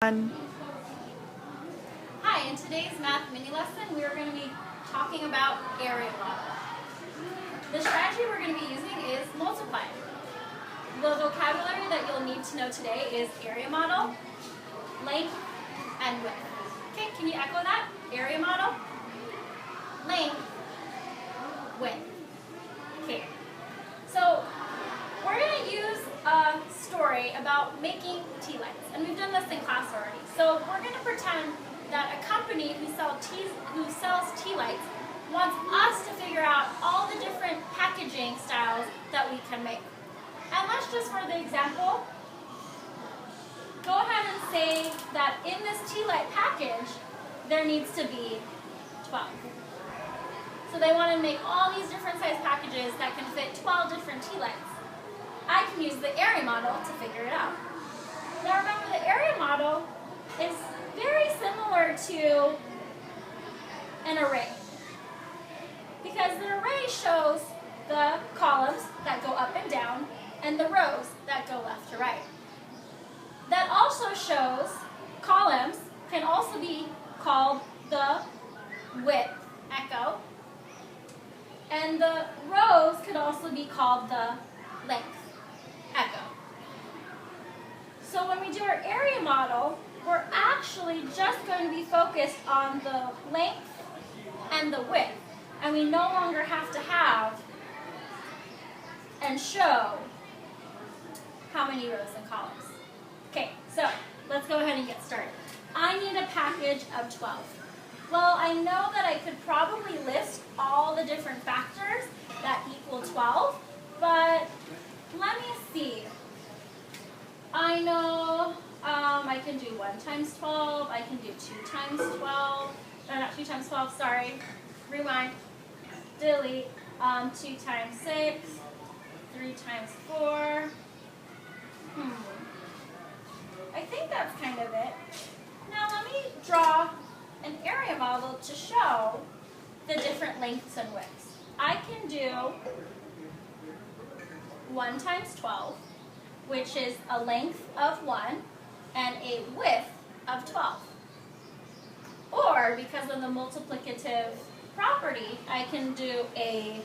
Hi, in today's math mini lesson, we are going to be talking about area model. The strategy we're going to be using is multiply. The vocabulary that you'll need to know today is area model, length, and width. Okay, can you echo that? Area model, length, width. Okay, so we're going to use a story about making tea lights, and we've done this in class already. So we're going to pretend that a company who sells tea lights wants us to figure out all the different packaging styles that we can make. And let's just, for the example, go ahead and say that in this tea light package, there needs to be 12. So they want to make all these different size packages that can fit 12 different tea lights. I can use the area model to figure it out. Now remember, the area model is very similar to an array, because the array shows the columns that go up and down and the rows that go left to right. That also shows columns can also be called the width, echo, and the rows could also be called the length, echo. So when we do our area model, we're actually just going to be focused on the length and the width, and we no longer have to have and show how many rows and columns. Okay, so let's go ahead and get started. I need a package of 12. Well, I know that I could probably list all the different factors that equal 12, but let me see. I know I can do 1 times 12, I can do 2 times 12, no, not 2 times 12, sorry, rewind, delete, 2 times 6, 3 times 4, I think that's kind of it. Now let me draw an area model to show the different lengths and widths. I can do 1 times 12, which is a length of 1 and a width of 12. Or, because of the multiplicative property, I can do a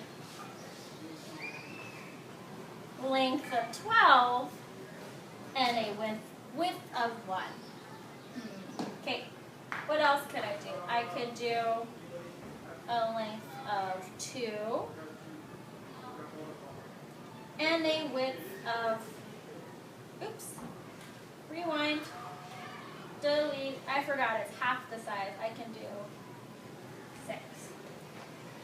length of 12 and a width of 1. Okay, what else could I do? I could do a length of 2 and a width of, oops, rewind, delete, I forgot it's half the size, I can do 6.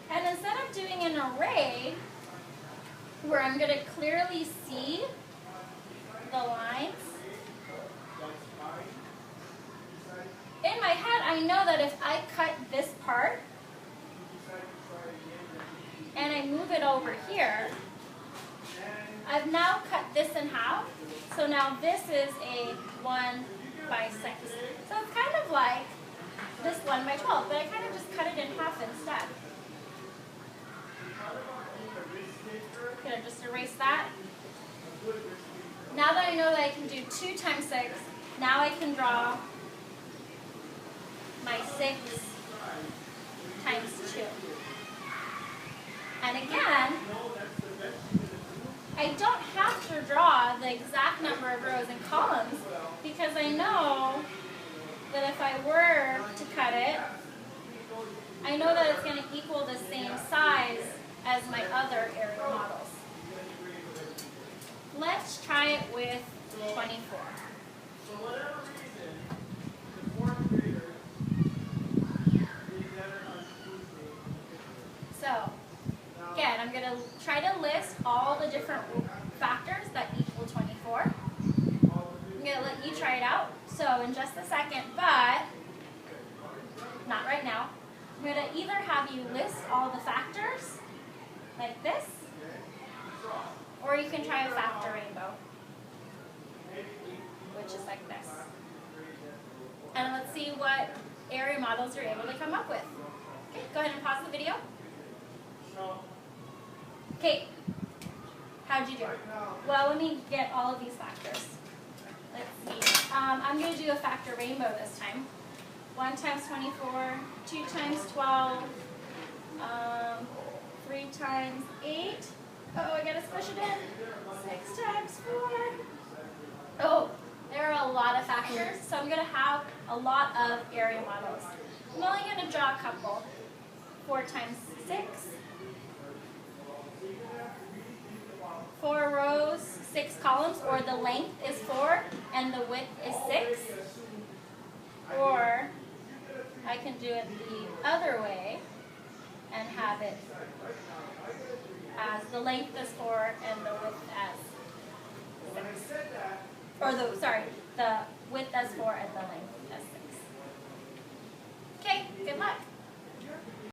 And instead of doing an array where I'm going to clearly see the lines, in my head I know that if I cut this part and I move it over here, I've now cut this in half, so now this is a 1 by 6. So it's kind of like this 1 by 12, but I kind of just cut it in half instead. I'm going to just erase that. Now that I know that I can do 2 times 6, now I can draw my 6 times 2. And again, I don't have to draw the exact number of rows and columns, because I know that if I were to cut it, I know that it's going to equal the same size as my other area models. Let's try it with 24. So, again, I'm going to try to list all the different factors that equal 24. I'm going to let you try it out, so in just a second, but not right now. I'm going to either have you list all the factors, like this, or you can try a factor rainbow, which is like this. And let's see what area models you're able to come up with. Okay, go ahead and pause the video. Okay, how'd you do? Well, let me get all of these factors. Let's see. I'm going to do a factor rainbow this time. 1 times 24, 2 times 12, 3 times 8. Oh, I gotta squish it in. 6 times 4. Oh, there are a lot of factors, so I'm gonna have a lot of area models. I'm only gonna draw a couple. 4 times 6. 4 rows, 6 columns, or the length is 4 and the width is 6. Or I can do it the other way and have it as the length is 4 and the width as 6. Or the width as 4 and the length as 6. Okay, good luck.